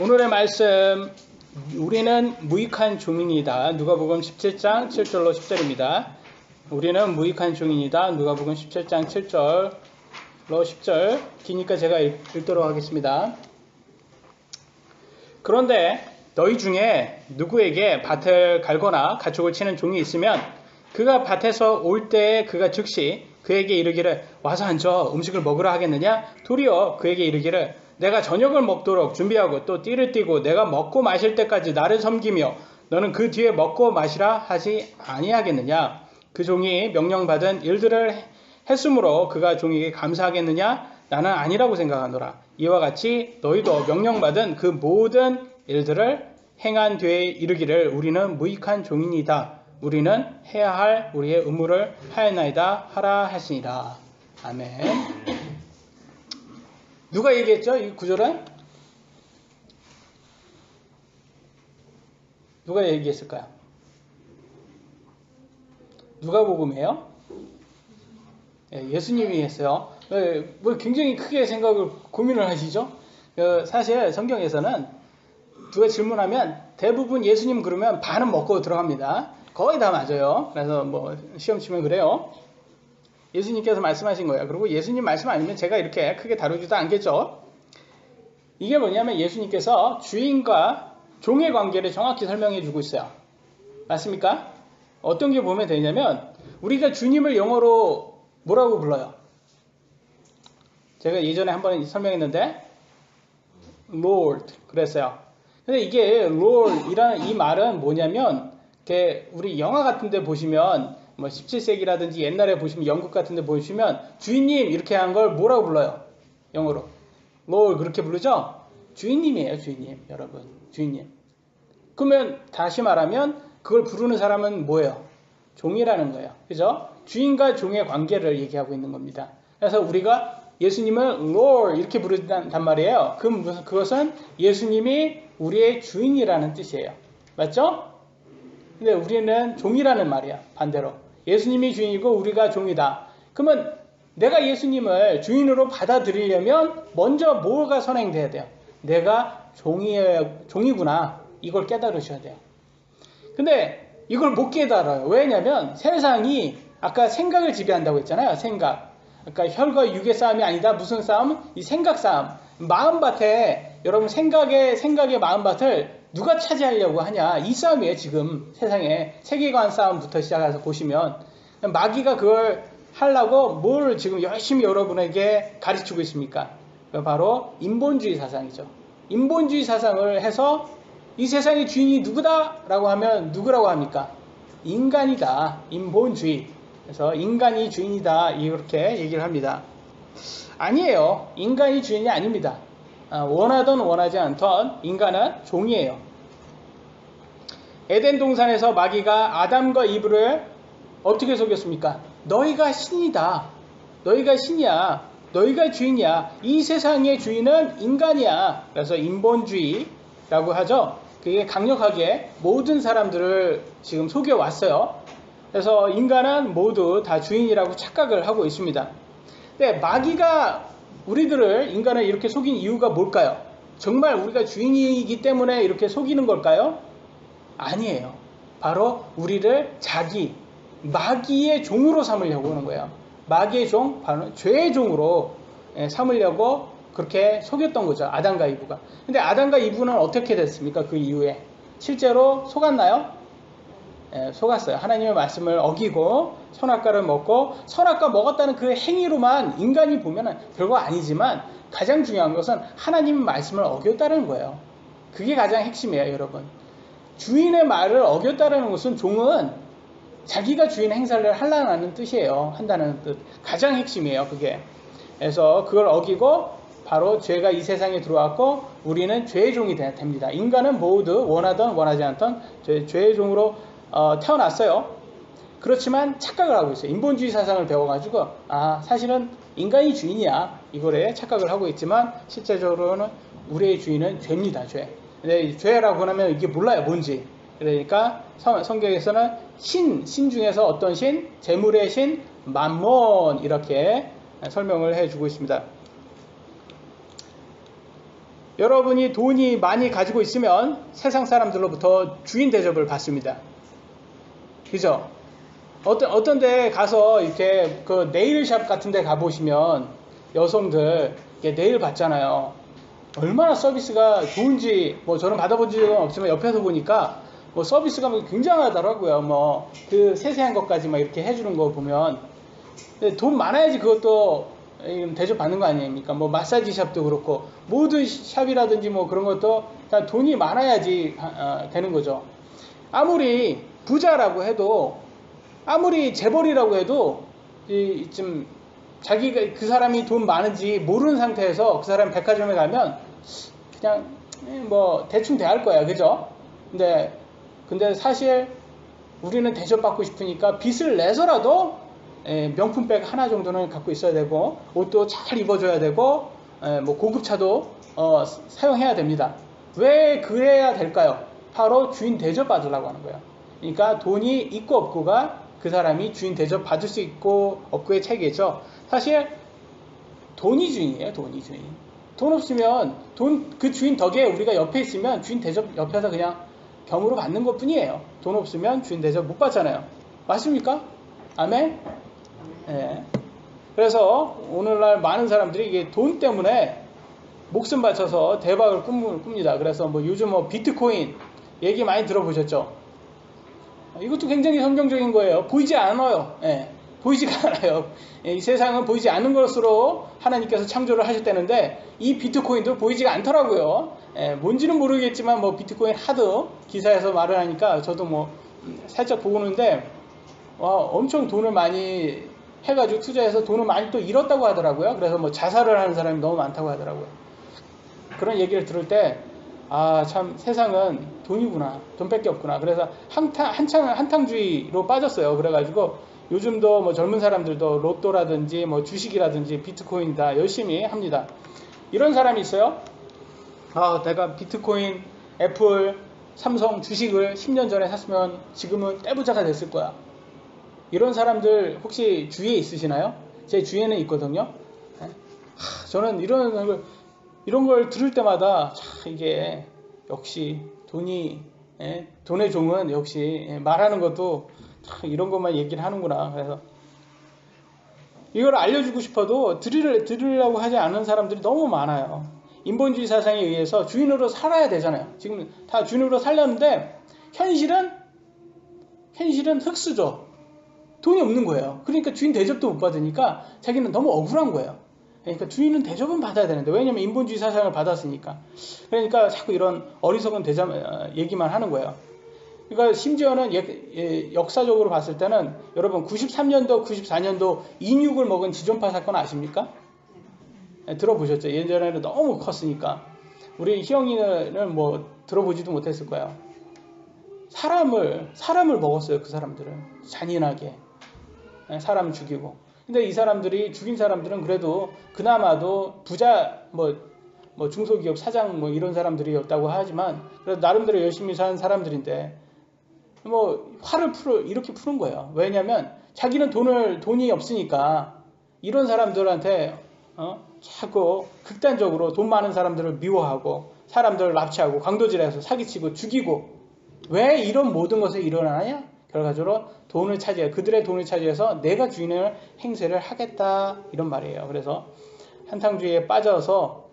오늘의 말씀, 우리는 무익한 종이다. 누가복음 17장 7절로 10절입니다. 우리는 무익한 종이다. 누가복음 17장 7절로 10절. 기니까 제가 읽도록 하겠습니다. 그런데 너희 중에 누구에게 밭을 갈거나 가축을 치는 종이 있으면 그가 밭에서 올 때에 그가 즉시 그에게 이르기를 와서 앉아 음식을 먹으라 하겠느냐? 도리어 그에게 이르기를 내가 저녁을 먹도록 준비하고 또 띠를 띠고 내가 먹고 마실 때까지 나를 섬기며 너는 그 뒤에 먹고 마시라 하지 아니하겠느냐? 그 종이 명령받은 일들을 했으므로 그가 종에게 감사하겠느냐? 나는 아니라고 생각하노라. 이와 같이 너희도 명령받은 그 모든 일들을 행한 뒤에 이르기를 우리는 무익한 종이니이다. 우리는 해야 할 우리의 의무를 하였나이다 하라 하시니라. 아멘. 누가 얘기했죠? 이 구절은? 누가 얘기했을까요? 누가복음이에요? 예수님이 했어요. 뭐 굉장히 크게 생각을 고민을 하시죠? 사실 성경에서는 누가 질문하면 대부분 예수님 그러면 반은 먹고 들어갑니다. 거의 다 맞아요. 그래서 뭐 시험 치면 그래요. 예수님께서 말씀하신 거예요. 그리고 예수님 말씀 아니면 제가 이렇게 크게 다루지도 않겠죠. 이게 뭐냐면 예수님께서 주인과 종의 관계를 정확히 설명해 주고 있어요. 맞습니까? 어떤 게 보면 되냐면 우리가 주님을 영어로 뭐라고 불러요? 제가 예전에 한번 설명했는데 Lord 그랬어요. 근데 이게 Lord이라는 이 말은 뭐냐면 우리 영화 같은 데 보시면 뭐 17세기라든지 옛날에 보시면 영국 같은 데 보시면 주인님 이렇게 한 걸 뭐라고 불러요? 영어로 Lord 그렇게 부르죠? 주인님이에요. 주인님. 여러분 주인님. 그러면 다시 말하면 그걸 부르는 사람은 뭐예요? 종이라는 거예요. 그죠? 주인과 종의 관계를 얘기하고 있는 겁니다. 그래서 우리가 예수님을 Lord 이렇게 부른단 말이에요. 그것은 예수님이 우리의 주인이라는 뜻이에요. 맞죠? 근데 우리는 종이라는 말이야. 반대로. 예수님이 주인이고 우리가 종이다. 그러면 내가 예수님을 주인으로 받아들이려면 먼저 뭐가 선행돼야 돼요? 내가 종이구나. 이걸 깨달으셔야 돼요. 근데 이걸 못 깨달아요. 왜냐면 세상이 아까 생각을 지배한다고 했잖아요. 생각. 그러니까 혈과 육의 싸움이 아니다. 무슨 싸움? 이 생각 싸움. 마음밭에 여러분 생각의 마음밭을 누가 차지하려고 하냐. 이 싸움이에요. 지금 세상에 세계관 싸움부터 시작해서 보시면 마귀가 그걸 하려고 뭘 지금 열심히 여러분에게 가르치고 있습니까? 바로 인본주의 사상이죠. 인본주의 사상을 해서 이 세상의 주인이 누구다? 라고 하면 누구라고 합니까? 인간이다. 인본주의. 그래서 인간이 주인이다. 이렇게 얘기를 합니다. 아니에요. 인간이 주인이 아닙니다. 원하든 원하지 않던 인간은 종이에요. 에덴 동산에서 마귀가 아담과 이브를 어떻게 속였습니까? 너희가 신이다. 너희가 신이야. 너희가 주인이야. 이 세상의 주인은 인간이야. 그래서 인본주의라고 하죠. 그게 강력하게 모든 사람들을 지금 속여왔어요. 그래서 인간은 모두 다 주인이라고 착각을 하고 있습니다. 근데 마귀가 인간을 이렇게 속인 이유가 뭘까요? 정말 우리가 주인이기 때문에 이렇게 속이는 걸까요? 아니에요. 바로 우리를 마귀의 종으로 삼으려고 하는 거예요. 마귀의 종, 바로 죄의 종으로 삼으려고 그렇게 속였던 거죠. 아담과 이브가. 근데 아담과 이브는 어떻게 됐습니까? 그 이후에. 실제로 속았나요? 속았어요. 하나님의 말씀을 어기고 선악과를 먹고 선악과 먹었다는 그 행위로만 인간이 보면 별거 아니지만 가장 중요한 것은 하나님의 말씀을 어겼다는 거예요. 그게 가장 핵심이에요. 여러분. 주인의 말을 어겼다는 것은 종은 자기가 주인 행사를 하려는 뜻이에요. 한다는 뜻. 가장 핵심이에요. 그게. 그래서 그걸 어기고 바로 죄가 이 세상에 들어왔고 우리는 죄의 종이 됩니다. 인간은 모두 원하든 원하지 않던 죄의 종으로 태어났어요. 그렇지만 착각을 하고 있어요. 인본주의 사상을 배워가지고 사실은 인간이 주인이야. 이거에 착각을 하고 있지만 실제적으로는 우리의 주인은 죄입니다. 죄. 근데 죄라고 하면 이게 몰라요. 뭔지. 그러니까 성경에서는 신 중에서 어떤 신? 재물의 신, 맘몬 이렇게 설명을 해주고 있습니다. 여러분이 돈이 많이 가지고 있으면 세상 사람들로부터 주인 대접을 받습니다. 그죠? 어떤 데 가서 이렇게 그 네일샵 같은 데 가보시면 여성들 네일 받잖아요. 얼마나 서비스가 좋은지 뭐 저는 받아본 적은 없지만 옆에서 보니까 뭐 서비스가 굉장하더라고요. 뭐 그 세세한 것까지 막 이렇게 해주는 거 보면 돈 많아야지 그것도 대접받는 거 아닙니까? 뭐 마사지 샵도 그렇고 모든 샵이라든지 뭐 그런 것도 다 돈이 많아야지 되는 거죠. 아무리 부자라고 해도 아무리 재벌이라고 해도 좀 자기가 그 사람이 돈 많은지 모르는 상태에서 그 사람이 백화점에 가면 그냥 뭐 대충 대할 거야, 그죠? 근데 사실 우리는 대접받고 싶으니까 빚을 내서라도 명품백 하나 정도는 갖고 있어야 되고 옷도 잘 입어줘야 되고 뭐 고급차도 사용해야 됩니다. 왜 그래야 될까요? 바로 주인 대접 받으려고 하는 거예요. 그러니까 돈이 있고 없고가 그 사람이 주인 대접 받을 수 있고 없고의 차이겠죠. 사실 돈이 주인이에요. 돈이 주인. 돈 없으면 그 주인 덕에 우리가 옆에 있으면 주인 대접 옆에서 그냥 겸으로 받는 것 뿐이에요. 돈 없으면 주인 대접 못 받잖아요. 맞습니까? 아멘? 네. 그래서 오늘날 많은 사람들이 이게 돈 때문에 목숨 바쳐서 대박을 꿉니다. 그래서 뭐 요즘 뭐 비트코인 얘기 많이 들어보셨죠? 이것도 굉장히 성경적인 거예요. 보이지 않아요. 보이지가 않아요. 이 세상은 보이지 않는 것으로 하나님께서 창조를 하셨다는데 이 비트코인도 보이지가 않더라고요. 뭔지는 모르겠지만 뭐 비트코인 하도 기사에서 말을 하니까 저도 뭐 살짝 보고 있는데 엄청 돈을 많이 해가지고 투자해서 돈을 많이 또 잃었다고 하더라고요. 그래서 뭐 자살을 하는 사람이 너무 많다고 하더라고요. 그런 얘기를 들을 때 참 세상은 돈이구나. 돈밖에 없구나. 그래서 한탕주의로 빠졌어요. 그래가지고 요즘도 뭐 젊은 사람들도 로또라든지 뭐 주식이라든지 비트코인 다 열심히 합니다. 이런 사람이 있어요. 내가 비트코인, 애플, 삼성 주식을 10년 전에 샀으면 지금은 떼부자가 됐을 거야. 이런 사람들 혹시 주위에 있으시나요? 제 주위에는 있거든요. 저는 이런 걸 들을 때마다 이게 역시 돈의 종은 역시 말하는 것도 이런 것만 얘기를 하는구나. 그래서 이걸 알려주고 싶어도 들으려고 하지 않는 사람들이 너무 많아요. 인본주의 사상에 의해서 주인으로 살아야 되잖아요. 지금 다 주인으로 살렸는데 현실은 흙수저. 돈이 없는 거예요. 그러니까 주인 대접도 못 받으니까 자기는 너무 억울한 거예요. 그러니까 주인은 대접은 받아야 되는데 왜냐면 인본주의 사상을 받았으니까. 그러니까 자꾸 이런 어리석은 얘기만 하는 거예요. 그러니까 심지어는 역사적으로 봤을 때는 여러분 93년도, 94년도 인육을 먹은 지존파 사건 아십니까? 들어보셨죠? 예전에는 너무 컸으니까. 우리 희영이는 뭐 들어보지도 못했을 거예요. 사람을 먹었어요. 그 사람들은. 잔인하게. 사람 죽이고. 근데 이 사람들이 죽인 사람들은 그래도 그나마도 부자 뭐 중소기업 사장 뭐 이런 사람들이었다고 하지만 그래도 나름대로 열심히 사는 사람들인데 뭐 화를 이렇게 푸는 거예요. 왜냐하면 자기는 돈이 없으니까 이런 사람들한테 자꾸 극단적으로 돈 많은 사람들을 미워하고 사람들을 납치하고 강도질해서 사기치고 죽이고 왜 이런 모든 것이 일어나냐? 결과적으로 그들의 돈을 차지해서 내가 주인의 행세를 하겠다 이런 말이에요. 그래서 한탕주의에 빠져서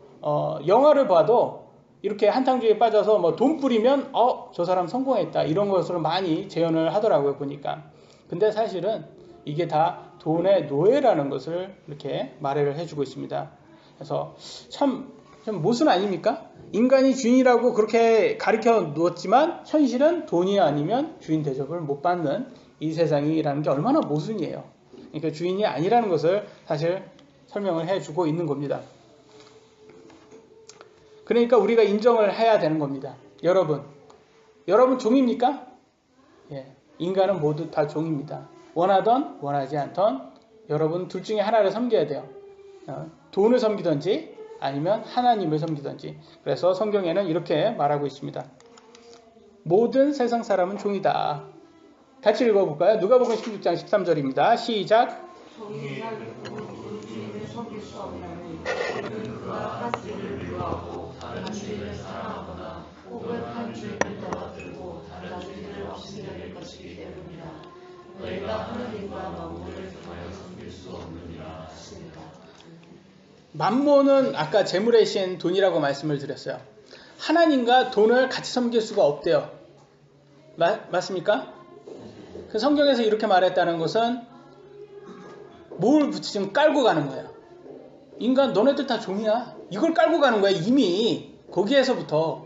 영화를 봐도 이렇게 한탕주의에 빠져서 뭐 돈 뿌리면 저 사람 성공했다 이런 것으로 많이 재현을 하더라고요 보니까. 근데 사실은 이게 다 돈의 노예라는 것을 이렇게 말을 해주고 있습니다. 그래서 참 모순 아닙니까? 인간이 주인이라고 그렇게 가르쳐 놓았지만 현실은 돈이 아니면 주인 대접을 못 받는 이 세상이라는 게 얼마나 모순이에요. 그러니까 주인이 아니라는 것을 사실 설명을 해주고 있는 겁니다. 그러니까 우리가 인정을 해야 되는 겁니다. 여러분 종입니까? 인간은 모두 다 종입니다. 원하던 원하지 않던 여러분 둘 중에 하나를 섬겨야 돼요. 돈을 섬기든지 아니면 하나님을 섬기든지. 그래서 성경에는 이렇게 말하고 있습니다. 모든 세상 사람은 종이다. 같이 읽어볼까요? 누가복음 16장 13절입니다. 시작. 다른 주인을 사랑하거나 혹은 한 주인을 떠받들고 다른 주인을 없이 여길 것이기 때문이라. 너희가 하나님과 만몬을 등하여 섬길 수 없느니라 하시니라. 만몬은 아까 재물의 신 돈이라고 말씀을 드렸어요. 하나님과 돈을 같이 섬길 수가 없대요. 맞습니까? 그 성경에서 이렇게 말했다는 것은 뭘 지금 깔고 가는 거예요. 인간 너네들 다 종이야. 이걸 깔고 가는 거야. 이미 거기에서부터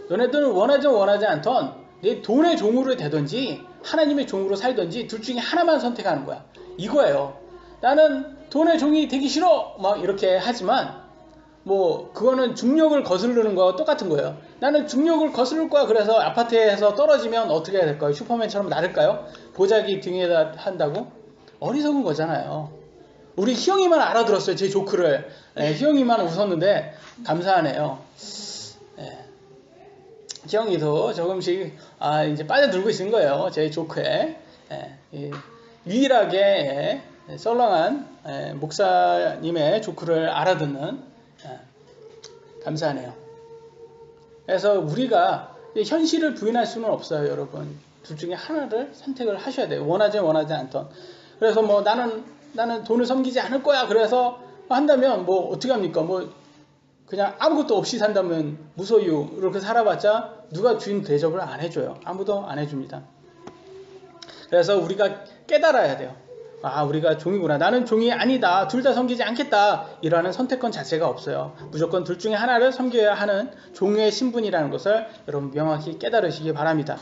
너네들은 원하지 않던 내 돈의 종으로 되든지 하나님의 종으로 살든지 둘 중에 하나만 선택하는 거야. 이거예요. 나는 돈의 종이 되기 싫어 막 이렇게 하지만 뭐 그거는 중력을 거스르는 거와 똑같은 거예요. 나는 중력을 거스를 거야. 그래서 아파트에서 떨어지면 어떻게 해야 될까요? 슈퍼맨처럼 날을까요? 보자기 등에다 한다고? 어리석은 거잖아요. 우리 희영이만 알아들었어요. 제 조크를. 희영이만 웃었는데 감사하네요. 희영이도 조금씩 이제 빠져들고 있는 거예요. 제 조크에. 유일하게 썰렁한 목사님의 조크를 알아듣는 감사하네요. 그래서 우리가 현실을 부인할 수는 없어요, 여러분. 둘 중에 하나를 선택을 하셔야 돼요. 원하지 않던. 그래서 뭐 나는 돈을 섬기지 않을 거야. 그래서 한다면 뭐 어떻게 합니까? 뭐 그냥 아무것도 없이 산다면 무소유 이렇게 살아봤자 누가 주인 대접을 안 해줘요. 아무도 안 해줍니다. 그래서 우리가 깨달아야 돼요. 우리가 종이구나. 나는 종이 아니다. 둘 다 섬기지 않겠다. 이라는 선택권 자체가 없어요. 무조건 둘 중에 하나를 섬겨야 하는 종의 신분이라는 것을 여러분 명확히 깨달으시기 바랍니다.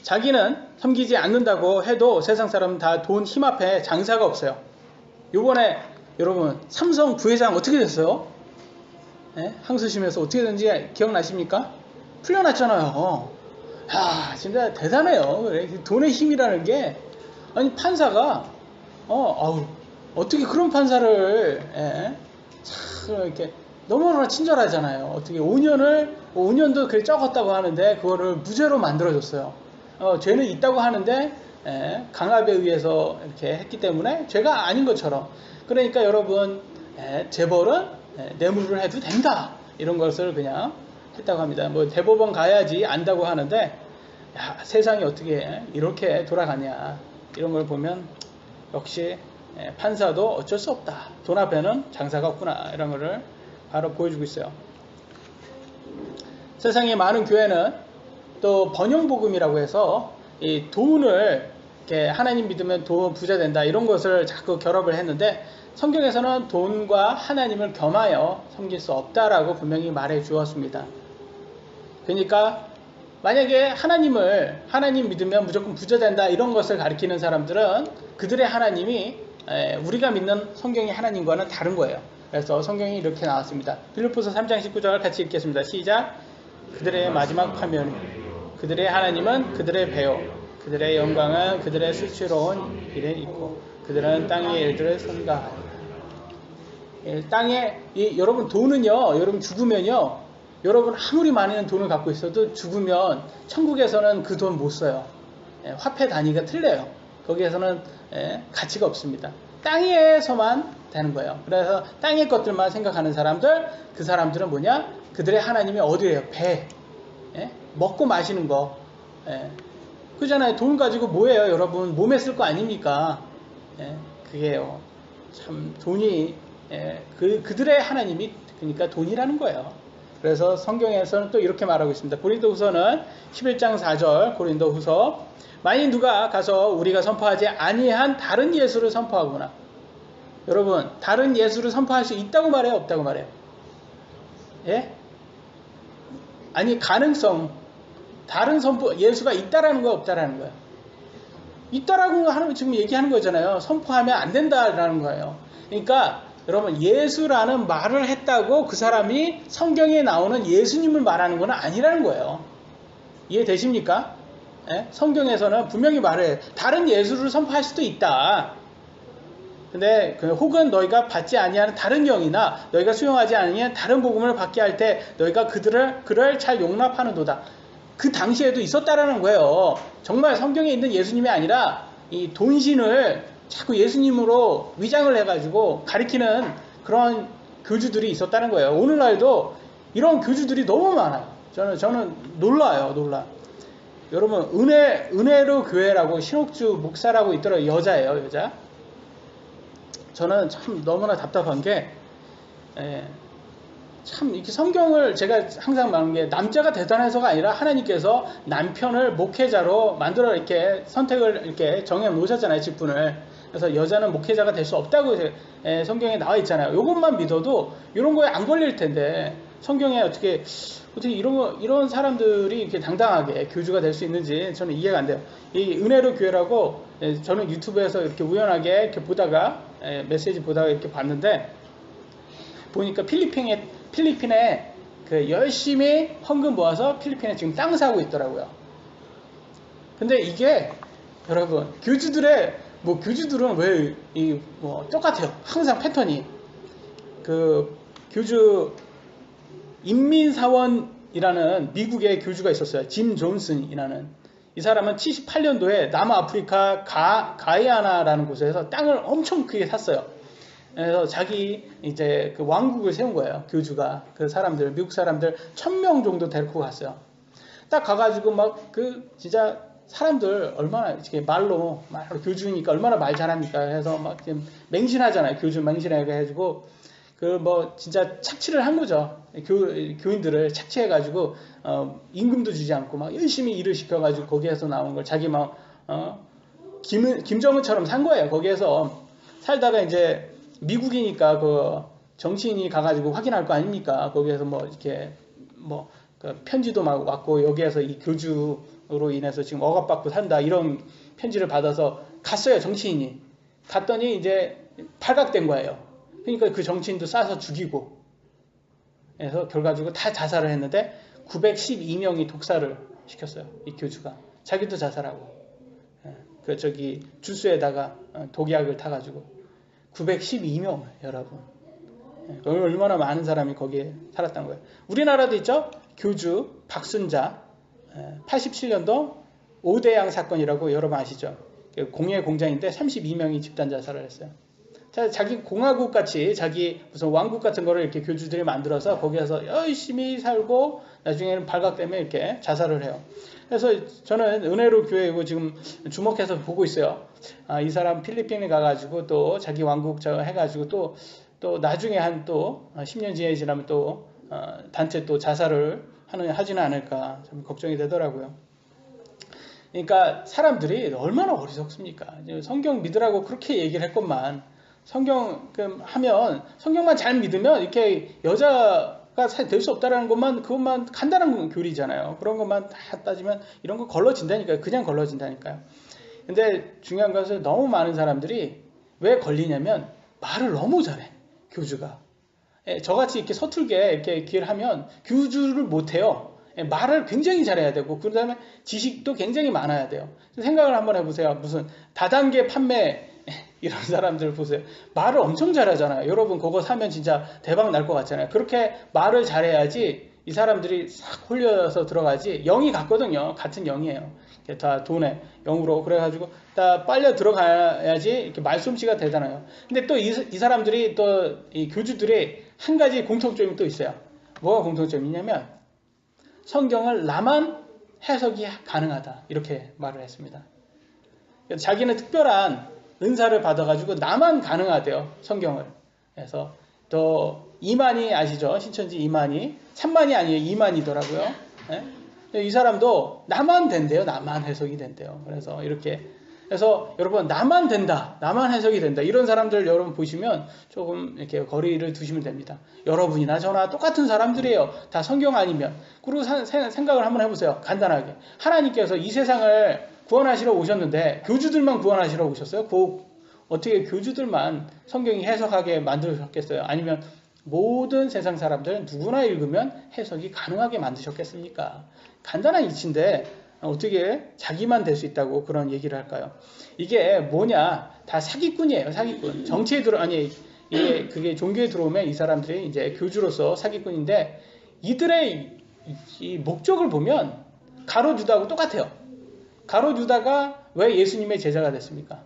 자기는 섬기지 않는다고 해도 세상 사람은 다 돈 힘 앞에 장사가 없어요. 요번에 여러분 삼성 부회장 어떻게 됐어요? 항소심에서 어떻게 된지 기억나십니까? 풀려났잖아요. 진짜 대단해요. 돈의 힘이라는 게 아니 판사가 어떻게 그런 판사를 참 이렇게 너무나 친절하잖아요. 어떻게 5년도 그래 적었다고 하는데 그거를 무죄로 만들어줬어요. 죄는 있다고 하는데 강압에 의해서 이렇게 했기 때문에 죄가 아닌 것처럼. 그러니까 여러분 재벌은 뇌물을 해도 된다 이런 것을 그냥 했다고 합니다. 뭐 대법원 가야지 안다고 하는데 세상이 어떻게 이렇게 돌아가냐 이런 걸 보면 역시 판사도 어쩔 수 없다. 돈 앞에는 장사가 없구나 이런 거를 바로 보여주고 있어요. 세상에 많은 교회는 또 번영복음이라고 해서 이 돈을 이렇게 하나님 믿으면 돈 부자 된다 이런 것을 자꾸 결합을 했는데 성경에서는 돈과 하나님을 겸하여 섬길 수 없다라고 분명히 말해 주었습니다. 그러니까 만약에 하나님 믿으면 무조건 부자 된다 이런 것을 가리키는 사람들은 그들의 하나님이 우리가 믿는 성경의 하나님과는 다른 거예요. 그래서 성경이 이렇게 나왔습니다. 빌립보서 3장 19절 같이 읽겠습니다. 시작. 그들의 마지막 파면 그들의 하나님은 그들의 배요 그들의 영광은 그들의 수치로운 일에 있고 그들은 땅의 일들을 삼가하니. 땅에 여러분 돈은요 여러분 죽으면요 여러분 아무리 많은 돈을 갖고 있어도 죽으면 천국에서는 그 돈 못 써요. 화폐 단위가 틀려요. 거기에서는 가치가 없습니다. 땅에서만 되는 거예요. 그래서 땅의 것들만 생각하는 사람들, 그 사람들은 뭐냐? 그들의 하나님이 어디예요? 배. 먹고 마시는 거. 그잖아요. 돈 가지고 뭐예요? 여러분 몸에 쓸 거 아닙니까? 그게요. 참 돈이 그들의 하나님이 그러니까 돈이라는 거예요. 그래서 성경에서는 또 이렇게 말하고 있습니다. 고린도후서는 11장 4절 고린도후서 만일 누가 가서 우리가 선포하지 아니한 다른 예수를 선포하거나 여러분 다른 예수를 선포할 수 있다고 말해요? 없다고 말해요? 아니 가능성 다른 선포 예수가 있다라는 거야 없다라는 거야? 있다라고 하는 지금 얘기하는 거잖아요. 선포하면 안 된다라는 거예요. 그러니까 여러분 예수라는 말을 했다고 그 사람이 성경에 나오는 예수님을 말하는 건 아니라는 거예요. 이해되십니까? 성경에서는 분명히 말해 다른 예수를 선포할 수도 있다. 근데 혹은 너희가 받지 아니하는 다른 영이나 너희가 수용하지 아니하는 다른 복음을 받게 할 때 너희가 그를 잘 용납하는도다. 그 당시에도 있었다라는 거예요. 정말 성경에 있는 예수님이 아니라 이 돈신을 자꾸 예수님으로 위장을 해가지고 가리키는 그런 교주들이 있었다는 거예요. 오늘날도 이런 교주들이 너무 많아요. 저는 놀라. 여러분, 은혜로 교회라고 신옥주 목사라고 있더라고요. 여자예요, 여자. 저는 참 너무나 답답한 게, 참 이렇게 성경을 제가 항상 말하는 게, 남자가 대단해서가 아니라 하나님께서 남편을 목회자로 만들어 이렇게 선택을 이렇게 정해 놓으셨잖아요, 직분을. 그래서 여자는 목회자가 될 수 없다고 성경에 나와 있잖아요. 이것만 믿어도 이런 거에 안 걸릴 텐데, 성경에 어떻게 이런 사람들이 이렇게 당당하게 교주가 될 수 있는지 저는 이해가 안 돼요. 이 은혜로 교회라고, 저는 유튜브에서 이렇게 우연하게 이렇게 보다가, 메시지 보다가 이렇게 봤는데, 보니까 필리핀에 그 열심히 헌금 모아서 필리핀에 지금 땅 사고 있더라고요. 근데 이게 여러분, 교주들은 왜 똑같아요. 항상 패턴이. 그 교주 인민사원이라는 미국의 교주가 있었어요. 짐 존슨이라는. 이 사람은 78년도에 남아프리카 가이아나라는 곳에서 땅을 엄청 크게 샀어요. 그래서 자기 이제 그 왕국을 세운 거예요. 교주가. 그 사람들, 미국 사람들 1000명 정도 데리고 갔어요. 딱 가가지고 막 진짜 사람들 얼마나 이렇게 말로 교주니까 얼마나 말 잘합니까? 해서 막 맹신하잖아요. 교주 맹신하게 해가지고 진짜 착취를 한 거죠. 교인들을 착취해가지고 임금도 주지 않고 막 열심히 일을 시켜가지고 거기에서 나온 걸 자기 김정은처럼 산 거예요. 거기에서 살다가 이제 미국이니까 그 정치인이 가가지고 확인할 거 아닙니까? 거기에서 그 편지도 막 왔고, 여기에서 이 교주로 인해서 지금 억압받고 산다, 이런 편지를 받아서 갔어요. 정치인이 갔더니 이제 발각된 거예요. 그러니까 그 정치인도 쏴서 죽이고 해서 결과적으로 다 자살을 했는데 912명이 독사를 시켰어요. 이 교주가 자기도 자살하고, 주스에다가 독약을 타가지고 912명, 여러분. 얼마나 많은 사람이 거기에 살았던 거예요. 우리나라도 있죠? 교주 박순자, 87년도 오대양 사건이라고 여러분 아시죠? 공예 공장인데 32명이 집단 자살을 했어요. 자기 공화국 같이, 자기 무슨 왕국 같은 거를 이렇게 교주들이 만들어서 거기에서 열심히 살고 나중에는 발각되면 이렇게 자살을 해요. 그래서 저는 은혜로 교회고 지금 주목해서 보고 있어요. 이 사람 필리핀에 가가지고 또 자기 왕국 해가지고 또 나중에 또 10년 지나면 또 단체 또 자살을 하지는 않을까 좀 걱정이 되더라고요. 그러니까 사람들이 얼마나 어리석습니까? 성경 믿으라고 그렇게 얘기를 했건만, 성경만 잘 믿으면 이렇게 여자가 될 수 없다라는 그것만 간단한 교리잖아요. 그런 것만 다 따지면 이런 거 걸러진다니까요. 그냥 걸러진다니까요. 근데 중요한 것은 너무 많은 사람들이 왜 걸리냐면 말을 너무 잘해, 교주가. 저같이 이렇게 서툴게 이렇게 얘기를 하면 교주를 못해요. 말을 굉장히 잘해야 되고, 그 다음에 지식도 굉장히 많아야 돼요. 생각을 한번 해보세요. 무슨 다단계 판매 이런 사람들 보세요. 말을 엄청 잘하잖아요. 여러분 그거 사면 진짜 대박 날 것 같잖아요. 그렇게 말을 잘해야지 이 사람들이 싹 홀려서 들어가지. 영이 같거든요. 같은 영이에요. 다 돈에 영으로. 그래가지고 다 빨려 들어가야지 이렇게 말솜씨가 대단해요. 근데 또 이 사람들이 또 이 교주들이 한 가지 공통점이 또 있어요. 뭐가 공통점이 있냐면 성경을 나만 해석이 가능하다, 이렇게 말을 했습니다. 자기는 특별한 은사를 받아가지고 나만 가능하대요, 성경을. 그래서 또 이만희 아시죠? 신천지 이만희. 참만이 아니에요, 이만희더라고요. 이 사람도 나만 된대요. 나만 해석이 된대요. 그래서 여러분, 나만 된다, 나만 해석이 된다, 이런 사람들 여러분 보시면 조금 이렇게 거리를 두시면 됩니다. 여러분이나 저나 똑같은 사람들이에요. 다 성경 아니면. 그리고 생각을 한번 해보세요. 간단하게. 하나님께서 이 세상을 구원하시러 오셨는데 교주들만 구원하시러 오셨어요? 어떻게 교주들만 성경이 해석하게 만드셨겠어요? 아니면 모든 세상 사람들 누구나 읽으면 해석이 가능하게 만드셨겠습니까? 간단한 이치인데 어떻게 자기만 될 수 있다고 그런 얘기를 할까요? 이게 뭐냐? 다 사기꾼이에요, 사기꾼. 정치에 그게 종교에 들어오면 이 사람들이 이제 교주로서 사기꾼인데, 이들의 이 목적을 보면 가롯유다하고 똑같아요. 가롯유다가 왜 예수님의 제자가 됐습니까?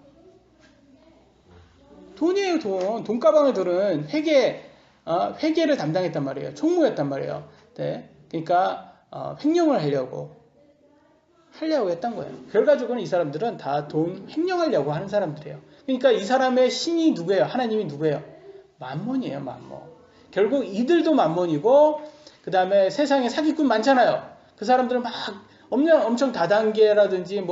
돈이에요, 돈. 돈가방을 들은 회계를 담당했단 말이에요. 총무였단 말이에요. 네. 그러니까 횡령을 하려고 했던 거예요. 결과적으로는 이 사람들은 다 돈 횡령하려고 하는 사람들이에요. 그러니까 이 사람의 신이 누구예요? 하나님이 누구예요? 만몬이에요. 만몬. 결국 이들도 만몬이고 그 다음에 세상에 사기꾼 많잖아요. 그 사람들은 막 엄청 다단계라든지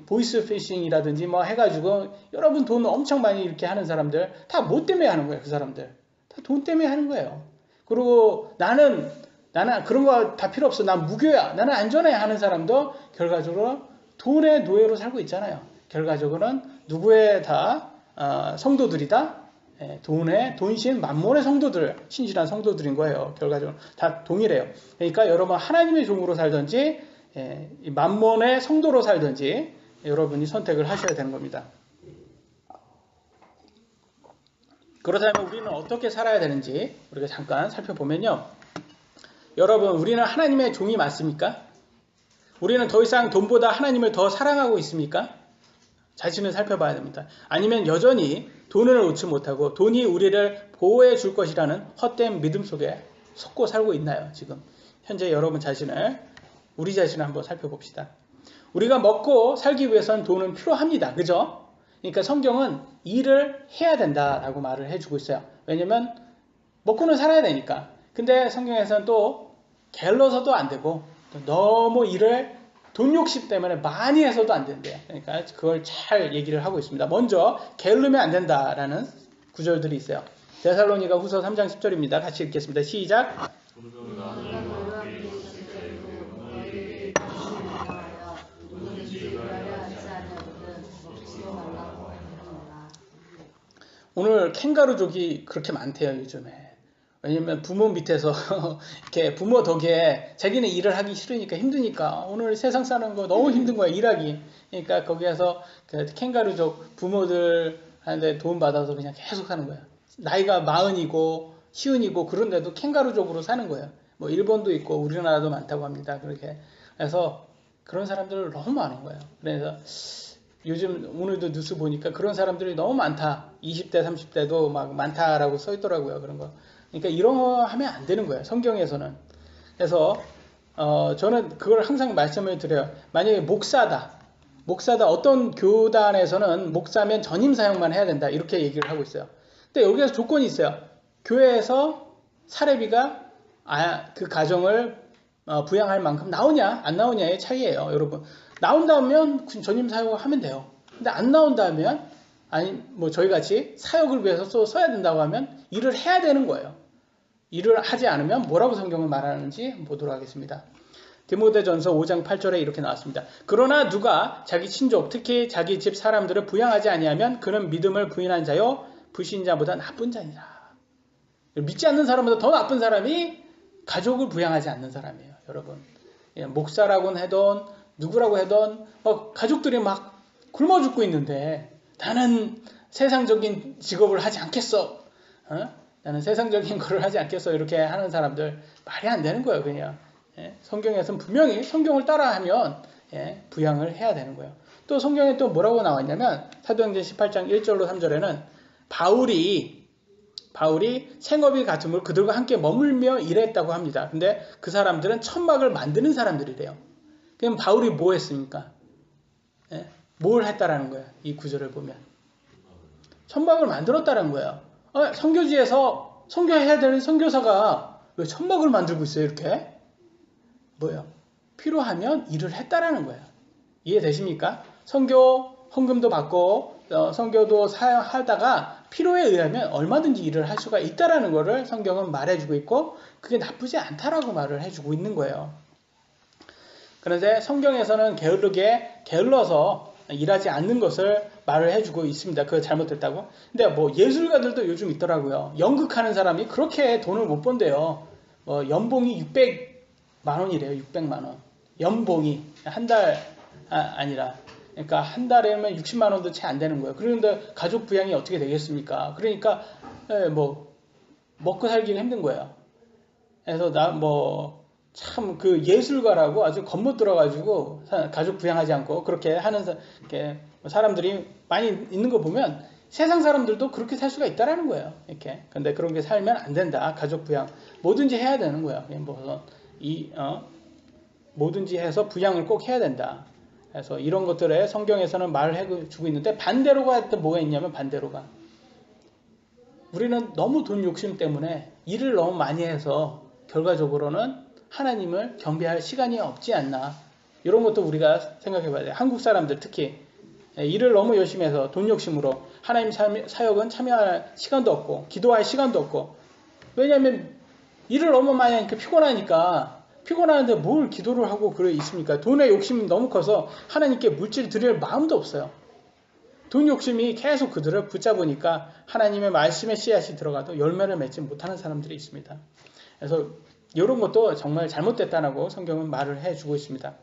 보이스 피싱이라든지 해가지고 여러분 돈 엄청 많이 이렇게 하는 사람들 다 뭐 때문에 하는 거예요? 그 사람들 다 돈 때문에 하는 거예요. 그리고 나는 그런 거 다 필요 없어. 난 무교야. 나는 안전해 하는 사람도 결과적으로 돈의 노예로 살고 있잖아요. 결과적으로는 누구의 다 성도들이다. 돈신 만몬의 성도들, 신실한 성도들인 거예요. 결과적으로 다 동일해요. 그러니까 여러분 하나님의 종으로 살든지 이 만몬의 성도로 살든지 여러분이 선택을 하셔야 되는 겁니다. 그렇다면 우리는 어떻게 살아야 되는지 우리가 잠깐 살펴보면요. 여러분, 우리는 하나님의 종이 맞습니까? 우리는 더 이상 돈보다 하나님을 더 사랑하고 있습니까? 자신을 살펴봐야 됩니다. 아니면 여전히 돈을 놓지 못하고 돈이 우리를 보호해 줄 것이라는 헛된 믿음 속에 속고 살고 있나요? 지금 현재 여러분 우리 자신을 한번 살펴봅시다. 우리가 먹고 살기 위해서는 돈은 필요합니다. 그죠? 그러니까 성경은 일을 해야 된다라고 말을 해주고 있어요. 왜냐면 먹고는 살아야 되니까. 근데 성경에서는 또 게을러서도 안 되고 또 너무 일을 돈 욕심 때문에 많이 해서도 안 된대요. 그러니까 그걸 잘 얘기를 하고 있습니다. 먼저 게으르면 안 된다라는 구절들이 있어요. 데살로니가 후서 3장 10절입니다. 같이 읽겠습니다. 시작. 오늘 캥거루족이 그렇게 많대요, 요즘에. 왜냐면 부모 밑에서 이렇게 부모 덕에 자기는 일을 하기 싫으니까 힘드니까 오늘 세상 사는 거 너무 힘든 거야, 일하기. 그러니까 거기에서 그 캥거루족 부모들한테 돈 받아서 그냥 계속 하는 거야. 나이가 40이고 시운이고 그런데도 캥거루족으로 사는 거예요. 일본도 있고 우리나라도 많다고 합니다. 그렇게. 그래서 그런 사람들 너무 많은 거예요. 그래서 요즘 오늘도 뉴스 보니까 그런 사람들이 너무 많다. 20대, 30대도 막 많다라고 써 있더라고요. 그런 거. 그러니까 이런 거 하면 안 되는 거예요. 성경에서는. 그래서 저는 그걸 항상 말씀을 드려요. 만약에 목사다 어떤 교단에서는 목사면 전임 사역만 해야 된다. 이렇게 얘기를 하고 있어요. 근데 여기에서 조건이 있어요. 교회에서 사례비가 그 가정을 부양할 만큼 나오냐 안 나오냐의 차이예요. 여러분. 나온다면 전임 사역을 하면 돼요. 근데 안 나온다면 저희 같이 사역을 위해서 또 써야 된다고 하면 일을 해야 되는 거예요. 일을 하지 않으면 뭐라고 성경을 말하는지 보도록 하겠습니다. 디모데전서 5장 8절에 이렇게 나왔습니다. 그러나 누가 자기 친족 특히 자기 집 사람들을 부양하지 아니하면 그는 믿음을 부인한 자요 불신자보다 나쁜 자니라. 믿지 않는 사람보다 더 나쁜 사람이 가족을 부양하지 않는 사람이에요. 여러분. 목사라고는 해도 누구라고 해도 가족들이 막 굶어 죽고 있는데 나는 세상적인 직업을 하지 않겠어. 나는 세상적인 거를 하지 않겠어. 이렇게 하는 사람들 말이 안 되는 거예요. 그냥. 성경에서는 분명히 성경을 따라하면 부양을 해야 되는 거예요. 또 성경에 또 뭐라고 나왔냐면 사도행전 18장 1절로 3절에는 바울이 생업이 같음을 그들과 함께 머물며 일했다고 합니다. 근데 그 사람들은 천막을 만드는 사람들이래요. 그럼 바울이 뭐 했습니까? 뭘 했다라는 거예요. 이 구절을 보면. 천막을 만들었다는 거예요. 선교지에서 선교해야 되는 선교사가 왜 천막을 만들고 있어요, 이렇게? 뭐예요? 필요하면 일을 했다라는 거예요. 이해되십니까? 선교 헌금도 받고 선교도 사용하다가 필요에 의하면 얼마든지 일을 할 수가 있다라는 거를 성경은 말해주고 있고 그게 나쁘지 않다라고 말을 해주고 있는 거예요. 그런데 성경에서는 게을러서 일하지 않는 것을 말을 해주고 있습니다. 그거 잘못됐다고. 근데 예술가들도 요즘 있더라고요. 연극하는 사람이 그렇게 돈을 못 번대요. 연봉이 600만 원이래요. 600만 원. 연봉이 한 달 아니라. 그러니까 한 달에면 60만 원도 채 안 되는 거예요. 그런데 가족 부양이 어떻게 되겠습니까? 그러니까 먹고 살기가 힘든 거예요. 그래서 참 그 예술가라고 아주 겉못 들어가지고 가족 부양하지 않고 그렇게 하는 이렇게 사람들이 많이 있는 거 보면 세상 사람들도 그렇게 살 수가 있다라는 거예요. 이렇게. 근데 그런 게 살면 안 된다. 가족 부양 뭐든지 해야 되는 거예요. 뭐든지 해서 부양을 꼭 해야 된다. 그래서 이런 것들에 성경에서는 말을 해주고 있는데 반대로가 할 때 뭐가 있냐면 반대로가 우리는 너무 돈 욕심 때문에 일을 너무 많이 해서 결과적으로는 하나님을 경배할 시간이 없지 않나. 이런 것도 우리가 생각해 봐야 돼요. 한국 사람들 특히 일을 너무 열심히 해서 돈 욕심으로 하나님 사역은 참여할 시간도 없고 기도할 시간도 없고 왜냐하면 일을 너무 많이 하니까 피곤하는데 뭘 기도를 하고 그래 있습니까? 돈의 욕심이 너무 커서 하나님께 물질 드릴 마음도 없어요. 돈 욕심이 계속 그들을 붙잡으니까 하나님의 말씀의 씨앗이 들어가도 열매를 맺지 못하는 사람들이 있습니다. 그래서 이런 것도 정말 잘못됐다라고 성경은 말을 해주고 있습니다.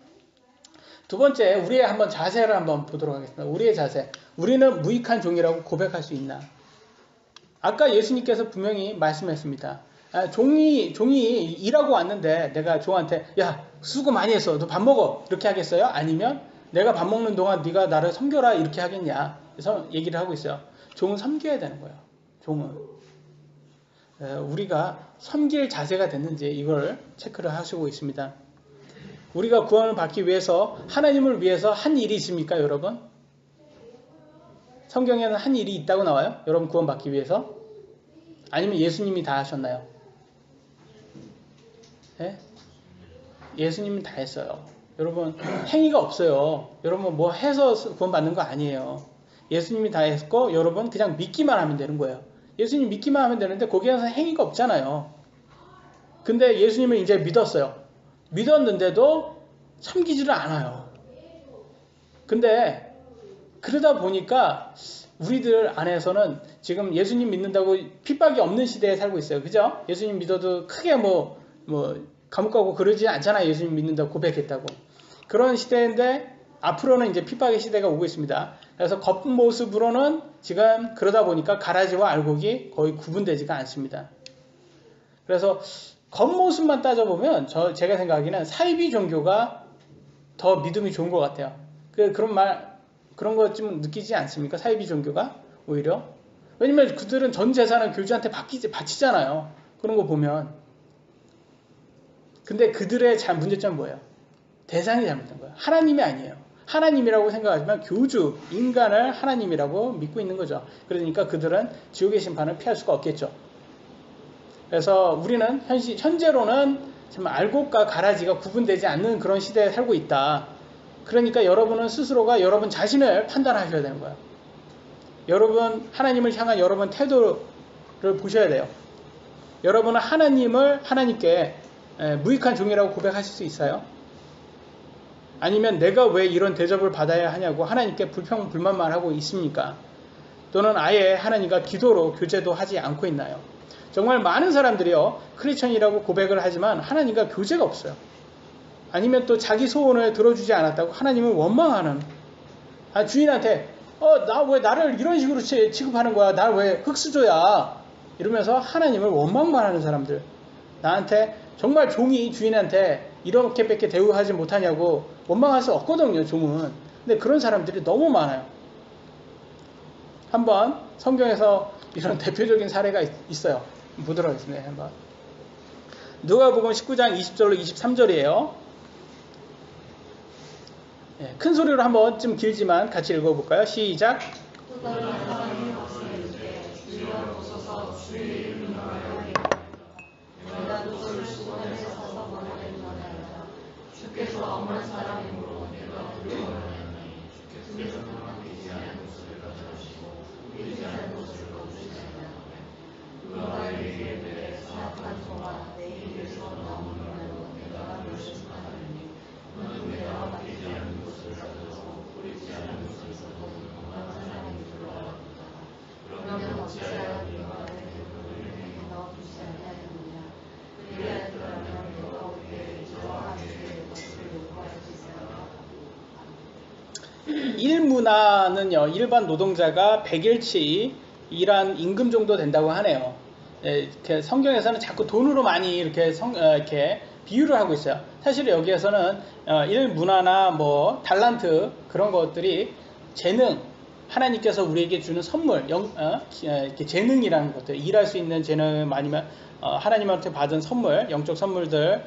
두 번째, 우리의 한번 자세를 한번 보도록 하겠습니다. 우리의 자세. 우리는 무익한 종이라고 고백할 수 있나? 아까 예수님께서 분명히 말씀했습니다. 종이 일하고 왔는데 내가 종한테 야 수고 많이 했어. 너 밥 먹어. 이렇게 하겠어요? 아니면 내가 밥 먹는 동안 네가 나를 섬겨라 이렇게 하겠냐? 그래서 얘기를 하고 있어요. 종은 섬겨야 되는 거예요. 종은. 우리가 섬길 자세가 됐는지 이걸 체크를 하시고 있습니다. 우리가 구원을 받기 위해서 하나님을 위해서 한 일이 있습니까 여러분? 성경에는 한 일이 있다고 나와요? 여러분 구원 받기 위해서? 아니면 예수님이 다 하셨나요? 네? 예수님이 다 했어요. 여러분 행위가 없어요. 여러분 뭐 해서 구원 받는 거 아니에요. 예수님이 다 했고 여러분 그냥 믿기만 하면 되는 거예요. 예수님 믿기만 하면 되는데 거기에서 행위가 없잖아요. 근데 예수님을 이제 믿었어요. 믿었는데도 섬기지를 않아요. 근데 그러다 보니까 우리들 안에서는 지금 예수님 믿는다고 핍박이 없는 시대에 살고 있어요. 그죠? 예수님 믿어도 크게 뭐 감옥 가고 그러지 않잖아요. 예수님 믿는다고 고백했다고. 그런 시대인데 앞으로는 이제 핍박의 시대가 오고 있습니다. 그래서 겉모습으로는 지금 그러다 보니까 가라지와 알곡이 거의 구분되지가 않습니다. 그래서 겉모습만 따져보면 제가 생각하기에는 사이비 종교가 더 믿음이 좋은 것 같아요. 그런 것 좀 느끼지 않습니까? 사이비 종교가 오히려. 왜냐면 그들은 전 재산을 교주한테 바치잖아요. 그런 거 보면. 근데 그들의 문제점은 뭐예요? 대상이 잘못된 거예요. 하나님이 아니에요. 하나님이라고 생각하지만 교주, 인간을 하나님이라고 믿고 있는 거죠. 그러니까 그들은 지옥의 심판을 피할 수가 없겠죠. 그래서 우리는 현재로는 정말 알곡과 가라지가 구분되지 않는 그런 시대에 살고 있다. 그러니까 여러분은 스스로가 여러분 자신을 판단하셔야 되는 거예요. 여러분 하나님을 향한 여러분 태도를 보셔야 돼요. 여러분은 하나님께 무익한 종이라고 고백하실 수 있어요? 아니면 내가 왜 이런 대접을 받아야 하냐고 하나님께 불만만 하고 있습니까? 또는 아예 하나님과 기도로 교제도 하지 않고 있나요? 정말 많은 사람들이요 크리스천이라고 고백을 하지만 하나님과 교제가 없어요. 아니면 또 자기 소원을 들어주지 않았다고 하나님을 원망하는 주인한테 나 왜 나를 이런 식으로 취급하는 거야? 나 왜 흙수저야? 이러면서 하나님을 원망만 하는 사람들. 나한테 정말 종이 주인한테 이렇게밖에 대우하지 못하냐고 원망할 수 없거든요. 종은. 근데 그런 사람들이 너무 많아요. 한번 성경에서 이런 대표적인 사례가 있어요. 보도록 하겠습니다. 한번. 누가복음 19장 20절로 23절이에요. 큰 소리로 한번 좀 길지만 같이 읽어볼까요? 시작. 주께서 엄한 사람이므로 내가 두려워하나니 주께서 나만 믿지 않은 것을 가져오시고 믿지 않은 것을 거두시나이다. 그가 내게 내 사악한 소와 내 입에서 나오는 말로 내가 멸시하나니 너는 내가 믿지 않은 것을 가져서 뿌리지 않은 것을 거두는 엄한 사람이 들어왔다. 그러면 어찌하여 네가 내 그를 넣어주지 아니하였느냐. 그리하였더라면 너가 우리의 저와 함께 일문화는요, 일반 노동자가 100일치 일한 임금 정도 된다고 하네요. 이렇게 성경에서는 자꾸 돈으로 많이 이렇게 비유를 하고 있어요. 사실 여기에서는 일문화나 뭐 달란트 그런 것들이 재능, 하나님께서 우리에게 주는 선물, 이렇게 재능이라는 것들, 일할 수 있는 재능, 아니면 하나님한테 받은 선물, 영적 선물들,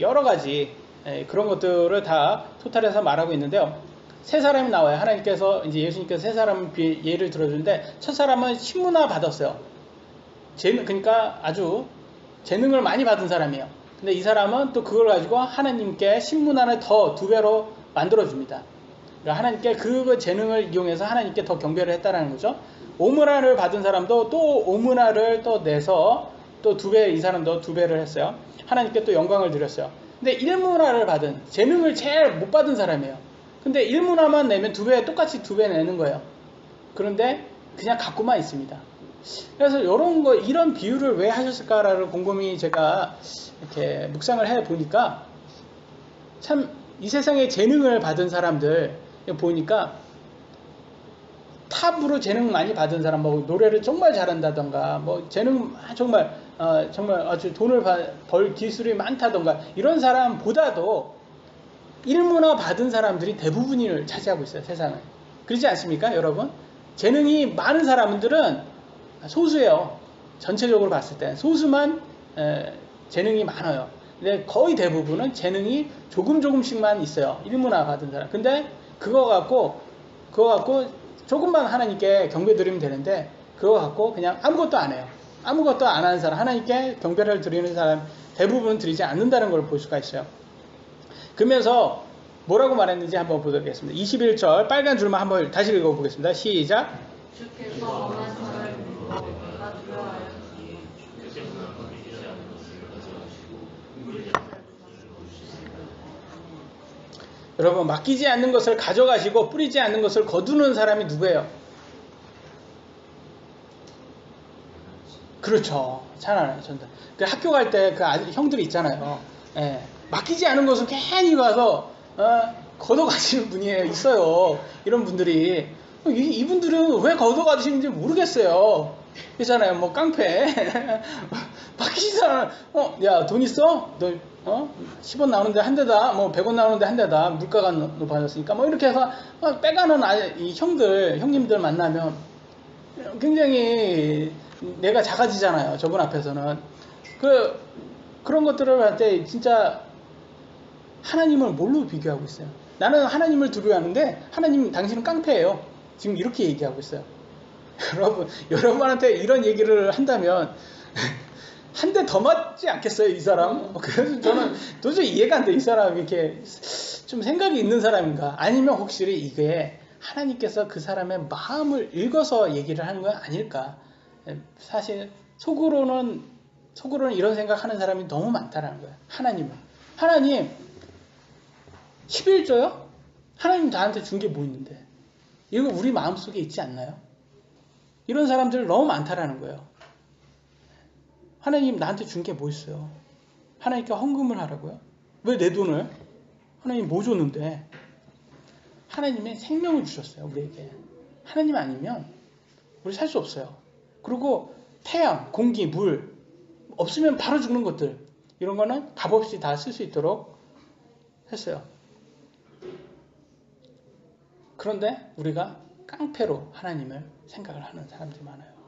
여러 가지 그런 것들을 다 토탈해서 말하고 있는데요. 세 사람이 나와요. 하나님께서 이제 예수님께서 세 사람 예를 들어주는데, 첫 사람은 신문화 받았어요. 그러니까 아주 재능을 많이 받은 사람이에요. 근데 이 사람은 또 그걸 가지고 하나님께 신문화를 더 2배로 만들어줍니다. 그러니까 하나님께 그 재능을 이용해서 하나님께 더 경배를 했다라는 거죠. 오문화를 받은 사람도 또 오문화를 또 내서 또 2배, 이 사람도 2배를 했어요. 하나님께 또 영광을 드렸어요. 근데 일문화를 받은, 재능을 제일 못 받은 사람이에요. 근데 일문화만 내면 2배, 똑같이 2배 내는 거예요. 그런데 그냥 갖고만 있습니다. 그래서 이런 비유를 왜 하셨을까라는 곰곰이 제가 이렇게 묵상을 해 보니까, 참 이 세상에 재능을 받은 사람들 보니까, 탑으로 재능 많이 받은 사람, 뭐 노래를 정말 잘한다던가, 뭐 재능 정말 아주 돈을 벌 기술이 많다던가, 이런 사람보다도 일문화 받은 사람들이 대부분을 차지하고 있어요, 세상을. 그렇지 않습니까, 여러분? 재능이 많은 사람들은 소수예요. 전체적으로 봤을 때 소수만 재능이 많아요. 근데 거의 대부분은 재능이 조금씩만 있어요, 일문화 받은 사람. 근데 그거 갖고 조금만 하나님께 경배 드리면 되는데, 그거 갖고 그냥 아무것도 안 해요. 아무것도 안 하는 사람, 하나님께 경배를 드리는 사람 대부분은 드리지 않는다는 걸 볼 수가 있어요. 그러면서 뭐라고 말했는지 한번 보도록 하겠습니다. 21절 빨간 줄만 한번 다시 읽어보겠습니다. 시작. 주께서 원한 사람을 믿고 내가 두려워하였으니 주께서는 믿지 않는 것을 가져가시고 믿지 않는 것을 거두시리라. 여러분, 맡기지 않는 것을 가져가시고 뿌리지 않는 것을 거두는 사람이 누구예요? 그렇죠. 잘 알아요. 전달. 그 학교 갈 때 그 형들이 있잖아요. 예. 맡기지 않은 것을 괜히 가서 걷어가시는 분이 있어요. 이런 분들이. 이분들은 왜 걷어가시는지 모르겠어요. 있잖아요. 뭐 깡패. 맡기지 않아. 야, 돈 있어? 너 10원 나오는데 한 대다. 뭐 100원 나오는데 한 대다. 물가가 높아졌으니까. 뭐 이렇게 해서 빼가는 이 형님들 만나면 굉장히 내가 작아지잖아요. 저분 앞에서는. 그런 것들을 할 때 진짜 하나님을 뭘로 비교하고 있어요? 나는 하나님을 두려워하는데 하나님, 당신은 깡패예요. 지금 이렇게 얘기하고 있어요. 여러분한테 이런 얘기를 한다면 한 대 더 맞지 않겠어요, 이 사람? 그래서 저는 도저히 이해가 안 돼. 이 사람이 이렇게 좀 생각이 있는 사람인가? 아니면 혹시 이게 하나님께서 그 사람의 마음을 읽어서 얘기를 하는 건 아닐까? 사실 속으로는 이런 생각하는 사람이 너무 많다라는 거예요. 하나님 11조요? 하나님 나한테 준 게 뭐 있는데? 이거 우리 마음속에 있지 않나요? 이런 사람들 너무 많다라는 거예요. 하나님 나한테 준 게 뭐 있어요? 하나님께 헌금을 하라고요? 왜 내 돈을? 하나님 뭐 줬는데? 하나님의 생명을 주셨어요, 우리에게. 하나님 아니면 우리 살 수 없어요. 그리고 태양, 공기, 물 없으면 바로 죽는 것들, 이런 거는 값없이 다 쓸 수 있도록 했어요. 그런데 우리가 깡패로 하나님을 생각을 하는 사람들이 많아요.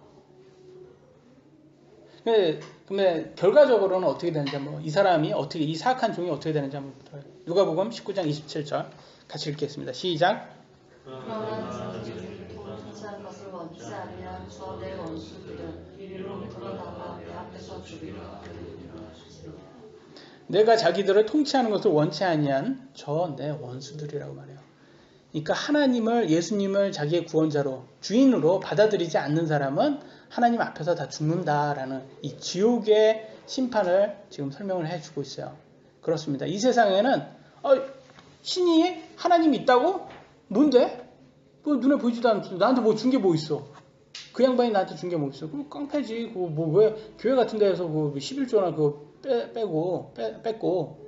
근데 결과적으로는 어떻게 되는지 한번, 이 사악한 종이 어떻게 되는지 한번 보도록 해요. 누가복음 19장 27절 같이 읽겠습니다. 시작. 그러나 자기를 통치한 것을 원치 아니한 저 내 원수들은 이리로 들어다가 내 앞에서 죽이라. 내가 자기들을 통치하는 것을 원치 아니한 저 내 원수들이라고 말해요. 그러니까 예수님을 자기의 구원자로, 주인으로 받아들이지 않는 사람은 하나님 앞에서 다 죽는다라는 이 지옥의 심판을 지금 설명을 해주고 있어요. 그렇습니다. 이 세상에는 신이 하나님이 있다고? 뭔데? 뭐 눈에 보이지도 않고 나한테 뭐 준 게 뭐 있어? 그 양반이 나한테 준 게 뭐 있어? 그럼 깡패지. 그거 뭐 왜 교회 같은 데에서 그 11조나 그거 뺐고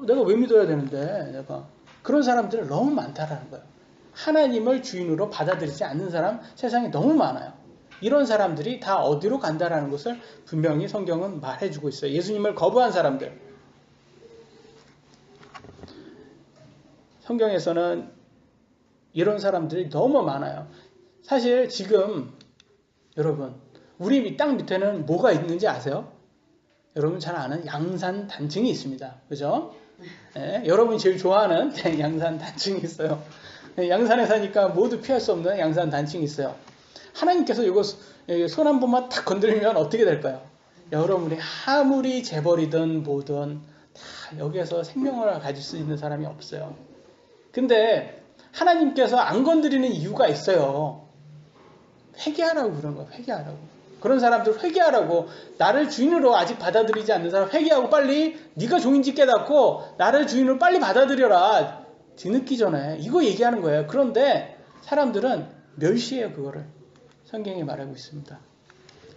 내가 왜 믿어야 되는데, 내가. 그런 사람들은 너무 많다라는 거예요. 하나님을 주인으로 받아들이지 않는 사람 세상에 너무 많아요. 이런 사람들이 다 어디로 간다라는 것을 분명히 성경은 말해주고 있어요. 예수님을 거부한 사람들. 성경에서는 이런 사람들이 너무 많아요. 사실 지금 여러분 우리 땅 밑에는 뭐가 있는지 아세요? 여러분 잘 아는 양산 단층이 있습니다. 그죠? 네, 여러분이 제일 좋아하는 양산 단층이 있어요. 네, 양산에 사니까 모두 피할 수 없는 양산 단층이 있어요. 하나님께서 이거 손 한 번만 탁 건드리면 어떻게 될까요? 여러분이 아무리 재벌이든 뭐든 다 여기에서 생명을 가질 수 있는 사람이 없어요. 근데 하나님께서 안 건드리는 이유가 있어요. 회개하라고 그런 거예요. 회개하라고. 그런 사람들 회개하라고. 나를 주인으로 아직 받아들이지 않는 사람 회개하고 빨리 네가 종인지 깨닫고 나를 주인으로 빨리 받아들여라. 뒤늦기 전에 이거 얘기하는 거예요. 그런데 사람들은 멸시해요. 그거를. 성경이 말하고 있습니다.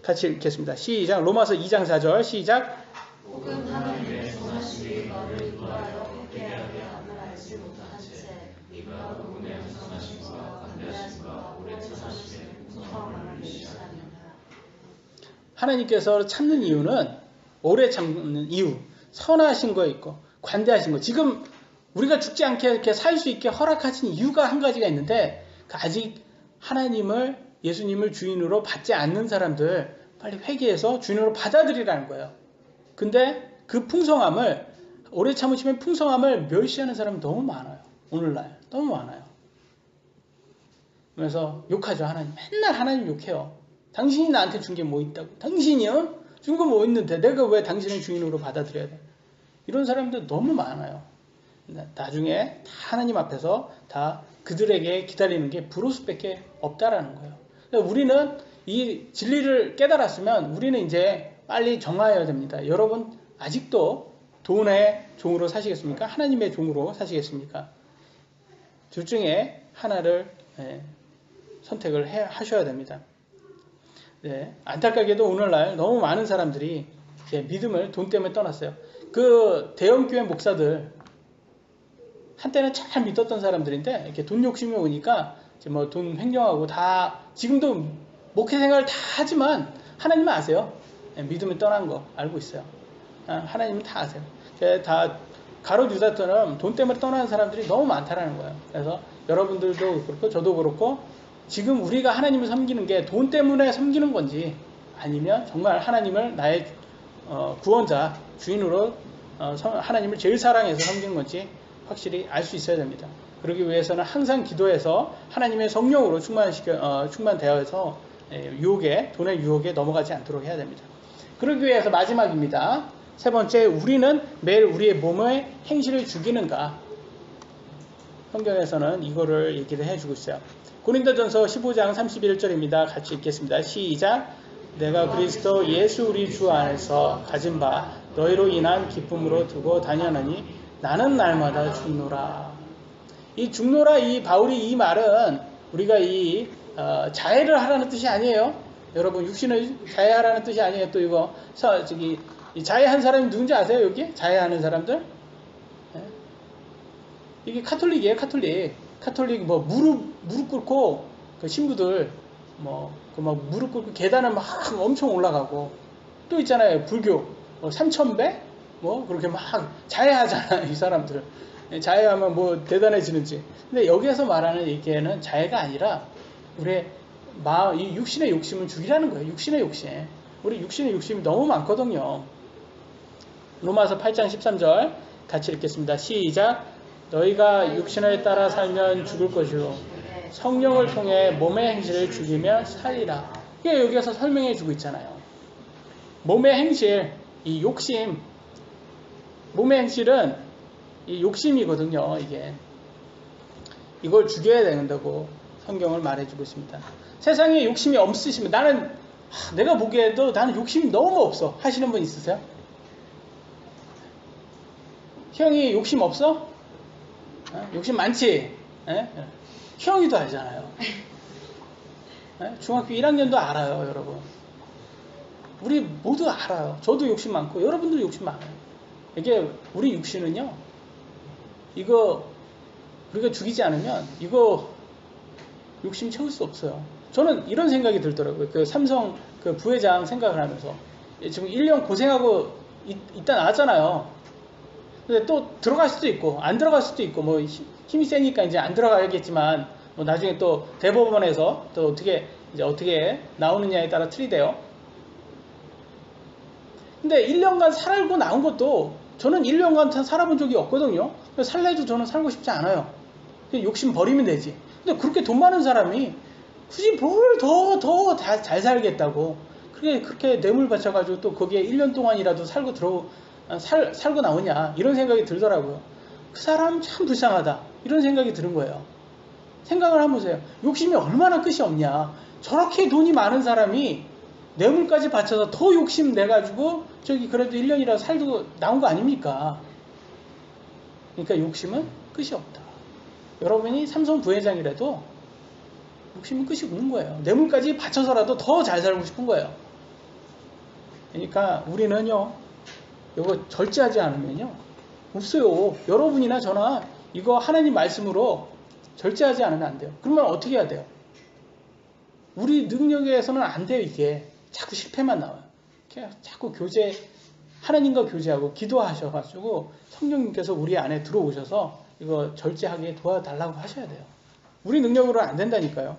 같이 읽겠습니다. 시작. 로마서 2장 4절 시작. 혹은 하나님의 선하심이 너를 위하여 회개하게 함을 알지 못한 채 네가 그분의 선하심과 관대하심과 오래 참으심의 풍성함을 무시하느냐. 하나님께서 참는 이유는 오래 참는 이유, 선하신 거 있고 관대하신 거. 지금 우리가 죽지 않게 이렇게 살 수 있게 허락하신 이유가 한 가지가 있는데 아직 하나님을 예수님을 주인으로 받지 않는 사람들 빨리 회개해서 주인으로 받아들이라는 거예요. 근데 그 풍성함을 오래 참으시면 풍성함을 멸시하는 사람이 너무 많아요. 오늘날 너무 많아요. 그래서 욕하죠. 하나님. 맨날 하나님 욕해요. 당신이 나한테 준 게 뭐 있다고. 당신이요? 준 거 뭐 있는데 내가 왜 당신을 주인으로 받아들여야 돼. 이런 사람들 너무 많아요. 나중에 다 하나님 앞에서 다 그들에게 기다리는 게 브로스밖에 없다라는 거예요. 우리는 이 진리를 깨달았으면 우리는 이제 빨리 정하여야 됩니다. 여러분 아직도 돈의 종으로 사시겠습니까? 하나님의 종으로 사시겠습니까? 둘 중에 하나를 선택을 하셔야 됩니다. 네, 안타깝게도 오늘날 너무 많은 사람들이 믿음을 돈 때문에 떠났어요. 그 대형교회 목사들 한때는 잘 믿었던 사람들인데 이렇게 돈 욕심이 오니까 뭐 돈 횡령하고 다 지금도 목회 생활을 다 하지만 하나님은 아세요. 믿음을 떠난 거 알고 있어요. 하나님은 다 아세요. 다 가롯 유다처럼 돈 때문에 떠나는 사람들이 너무 많다라는 거예요. 그래서 여러분들도 그렇고 저도 그렇고 지금 우리가 하나님을 섬기는 게 돈 때문에 섬기는 건지 아니면 정말 하나님을 나의 구원자 주인으로 하나님을 제일 사랑해서 섬기는 건지 확실히 알 수 있어야 됩니다. 그러기 위해서는 항상 기도해서 하나님의 성령으로 충만되어서 돈의 유혹에 넘어가지 않도록 해야 됩니다. 그러기 위해서 마지막입니다. 세 번째, 우리는 매일 우리의 몸의 행실을 죽이는가? 성경에서는 이거를 얘기를 해주고 있어요. 고린도전서 15장 31절입니다. 같이 읽겠습니다. 시작. 내가 그리스도 예수 우리 주 안에서 가진 바 너희로 인한 기쁨으로 두고 다니하나니 나는 날마다 죽노라. 이 죽노라 이 바울이 이 말은 우리가 이 자해를 하라는 뜻이 아니에요. 여러분 육신을 자해하라는 뜻이 아니에요. 또 이거 이 자해한 사람이 누군지 아세요? 여기 자해하는 사람들? 네? 이게 카톨릭이에요. 카톨릭 뭐 무릎 꿇고 그 신부들 뭐 그 막 무릎 꿇고 계단을 막 엄청 올라가고 또 있잖아요. 불교 뭐 3000배 뭐 그렇게 막 자해하잖아 이 사람들. 자해하면 뭐 대단해지는지. 근데 여기에서 말하는 얘기는 자해가 아니라 우리의 이 육신의 욕심을 죽이라는 거예요. 육신의 욕심. 우리 육신의 욕심이 너무 많거든요. 로마서 8장 13절 같이 읽겠습니다. 시작. 너희가 육신을 따라 살면 죽을 것이요 성령을 통해 몸의 행실을 죽이며 살리라. 이게 여기서 설명해 주고 있잖아요. 몸의 행실, 이 욕심, 몸의 행실은 이 욕심이거든요. 이걸 죽여야 된다고 성경을 말해주고 있습니다. 세상에 욕심이 없으시면 내가 보기에도 나는 욕심이 너무 없어 하시는 분 있으세요? 형이 욕심 없어? 욕심 많지? 형이도 알잖아요. 중학교 1학년도 알아요, 여러분. 우리 모두 알아요. 저도 욕심 많고 여러분도 욕심 많아요. 이게 우리 육신은요. 이거 우리가 죽이지 않으면 이거 욕심 채울 수 없어요. 저는 이런 생각이 들더라고요. 그 삼성 그 부회장 생각을 하면서 지금 1년 고생하고 있다 나왔잖아요. 근데 또 들어갈 수도 있고 안 들어갈 수도 있고 뭐 힘이 세니까 이제 안 들어가야겠지만 뭐 나중에 또 대법원에서 또 어떻게 나오느냐에 따라 틀리대요. 근데 1년간 살고 나온 것도 저는 1년간 살아본 적이 없거든요. 살래도 저는 살고 싶지 않아요. 욕심 버리면 되지. 근데 그렇게 돈 많은 사람이 굳이 뭘 더 잘 살겠다고 그렇게 뇌물 바쳐가지고 또 거기에 1년 동안이라도 살고 나오냐 이런 생각이 들더라고요. 그 사람 참 불쌍하다 이런 생각이 드는 거예요. 생각을 한번 보세요. 욕심이 얼마나 끝이 없냐. 저렇게 돈이 많은 사람이 뇌물까지 바쳐서 더 욕심 내가지고 그래도 1년이라도 살고 나온 거 아닙니까? 그러니까 욕심은 끝이 없다. 여러분이 삼성 부회장이라도 욕심은 끝이 없는 거예요. 뇌물까지 바쳐서라도 더 잘 살고 싶은 거예요. 그러니까 우리는요, 이거 절제하지 않으면요, 없어요. 여러분이나 저나 이거 하나님 말씀으로 절제하지 않으면 안 돼요. 그러면 어떻게 해야 돼요? 우리 능력에서는 안 돼요, 이게. 자꾸 실패만 나와요. 자꾸 하나님과 교제하고 기도하셔가지고 성령님께서 우리 안에 들어오셔서 이거 절제하게 도와달라고 하셔야 돼요. 우리 능력으로는 안 된다니까요.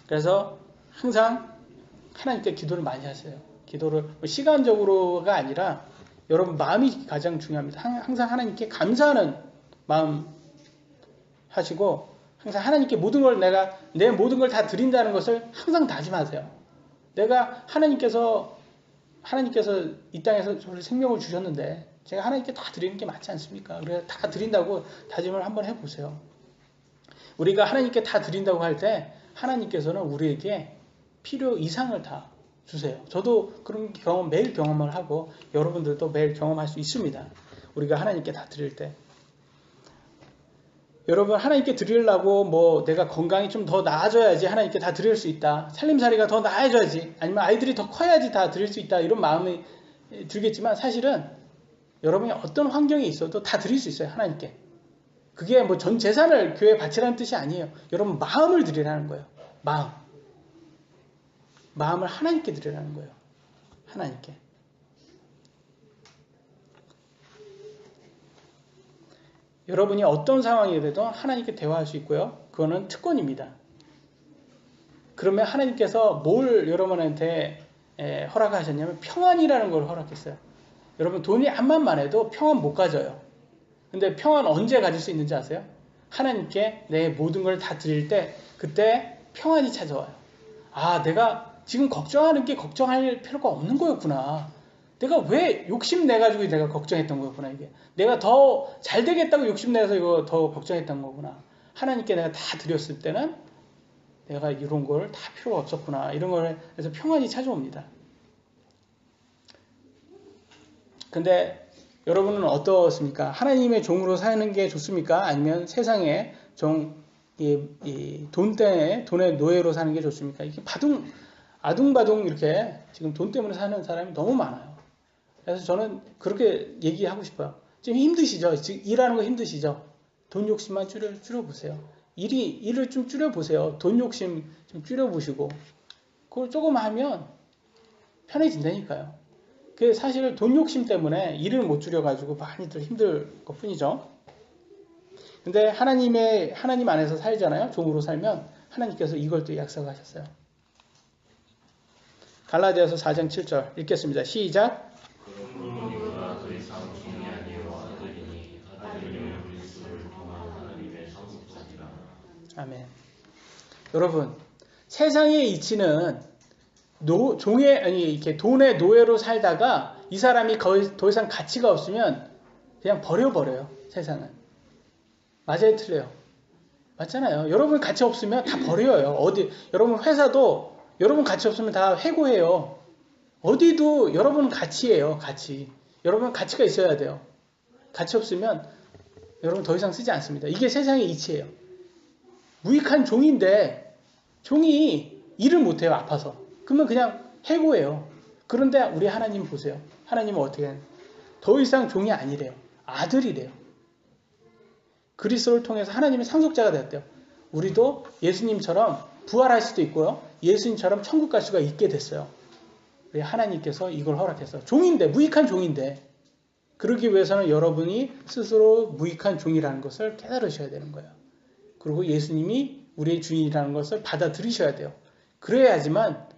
그래서 항상 하나님께 기도를 많이 하세요. 기도를 시간적으로가 아니라 여러분 마음이 가장 중요합니다. 항상 하나님께 감사하는 마음 하시고 항상 하나님께 내 모든 걸 다 드린다는 것을 항상 다짐하세요. 내가 하나님께서 이 땅에서 저를 생명을 주셨는데 제가 하나님께 다 드리는 게 맞지 않습니까? 그래서 다 드린다고 다짐을 한번 해보세요. 우리가 하나님께 다 드린다고 할 때 하나님께서는 우리에게 필요 이상을 다 주세요. 저도 그런 매일 경험을 하고 여러분들도 매일 경험할 수 있습니다. 우리가 하나님께 다 드릴 때. 여러분 하나님께 드리려고 내가 건강이 좀 더 나아져야지 하나님께 다 드릴 수 있다. 살림살이가 더 나아져야지 아니면 아이들이 더 커야지 다 드릴 수 있다. 이런 마음이 들겠지만 사실은 여러분이 어떤 환경에 있어도 다 드릴 수 있어요. 하나님께. 그게 전 재산을 교회에 바치라는 뜻이 아니에요. 여러분 마음을 드리라는 거예요. 마음을 하나님께 드리라는 거예요. 하나님께. 여러분이 어떤 상황이라도 하나님께 대화할 수 있고요. 그거는 특권입니다. 그러면 하나님께서 뭘 여러분한테 허락하셨냐면 평안이라는 걸 허락했어요. 여러분 돈이 암만 해도 평안 못 가져요. 근데 평안 언제 가질 수 있는지 아세요? 하나님께 내 모든 걸 다 드릴 때 그때 평안이 찾아와요. 아, 내가 지금 걱정하는 게 걱정할 필요가 없는 거였구나. 내가 왜 욕심내가지고 내가 걱정했던 거였구나, 이게. 내가 더 잘 되겠다고 욕심내서 이거 더 걱정했던 거구나. 하나님께 내가 다 드렸을 때는 내가 이런 걸 다 필요가 없었구나. 이런 걸 해서 평안이 찾아옵니다. 근데 여러분은 어떻습니까? 하나님의 종으로 사는 게 좋습니까? 아니면 세상의 돈의 노예로 사는 게 좋습니까? 이게 아둥바둥 이렇게 지금 돈 때문에 사는 사람이 너무 많아요. 그래서 저는 그렇게 얘기하고 싶어요. 지금 힘드시죠? 지금 일하는 거 힘드시죠? 돈 욕심만 줄여보세요. 일을 좀 줄여보세요. 돈 욕심 좀 줄여보시고 그걸 조금 하면 편해진다니까요. 그 사실 돈 욕심 때문에 일을 못 줄여가지고 많이들 힘들 것 뿐이죠. 근데 하나님 안에서 살잖아요. 종으로 살면 하나님께서 이걸 또 약속하셨어요. 갈라디아서 4장 7절 읽겠습니다. 시작. 그러므로 더 이상 종이 아니요 아들이니 아들이면 그리스도를 통한 하나님의 상속자니라. 아멘. 여러분 세상의 이치는 이렇게 돈의 노예로 살다가 이 사람이 더 이상 가치가 없으면 그냥 버려버려요. 세상은. 맞아요, 틀려요? 맞잖아요. 여러분 가치 없으면 다 버려요. 여러분 회사도 여러분 가치 없으면 다 해고해요. 어디도 여러분 가치예요. 가치. 여러분 가치가 있어야 돼요. 가치 없으면 여러분 더 이상 쓰지 않습니다. 이게 세상의 이치예요. 무익한 종인데 종이 일을 못해요. 아파서. 그러면 그냥 해고해요. 그런데 우리 하나님 보세요. 하나님은 어떻게 해요? 더 이상 종이 아니래요. 아들이래요. 그리스도를 통해서 하나님의 상속자가 되었대요. 우리도 예수님처럼 부활할 수도 있고요. 예수님처럼 천국 갈 수가 있게 됐어요. 우리 하나님께서 이걸 허락했어요. 종인데, 무익한 종인데 그러기 위해서는 여러분이 스스로 무익한 종이라는 것을 깨달으셔야 되는 거예요. 그리고 예수님이 우리의 주인이라는 것을 받아들이셔야 돼요. 그래야지만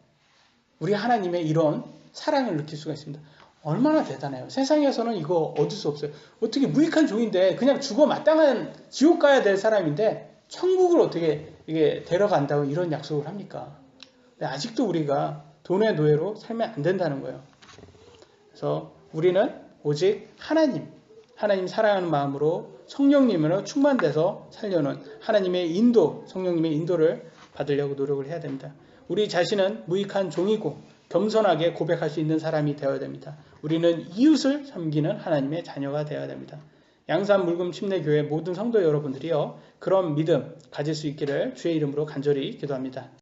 우리 하나님의 이런 사랑을 느낄 수가 있습니다. 얼마나 대단해요. 세상에서는 이거 얻을 수 없어요. 어떻게 무익한 종인데 그냥 죽어 마땅한 지옥 가야 될 사람인데 천국을 어떻게 이게 데려간다고 이런 약속을 합니까? 근데 아직도 우리가 돈의 노예로 살면 안 된다는 거예요. 그래서 우리는 오직 하나님 사랑하는 마음으로 성령님으로 충만돼서 살려는 하나님의 인도, 성령님의 인도를 받으려고 노력을 해야 됩니다. 우리 자신은 무익한 종이고 겸손하게 고백할 수 있는 사람이 되어야 됩니다. 우리는 이웃을 섬기는 하나님의 자녀가 되어야 됩니다. 양산 물금 침례교회 모든 성도 여러분들이요, 그런 믿음 가질 수 있기를 주의 이름으로 간절히 기도합니다.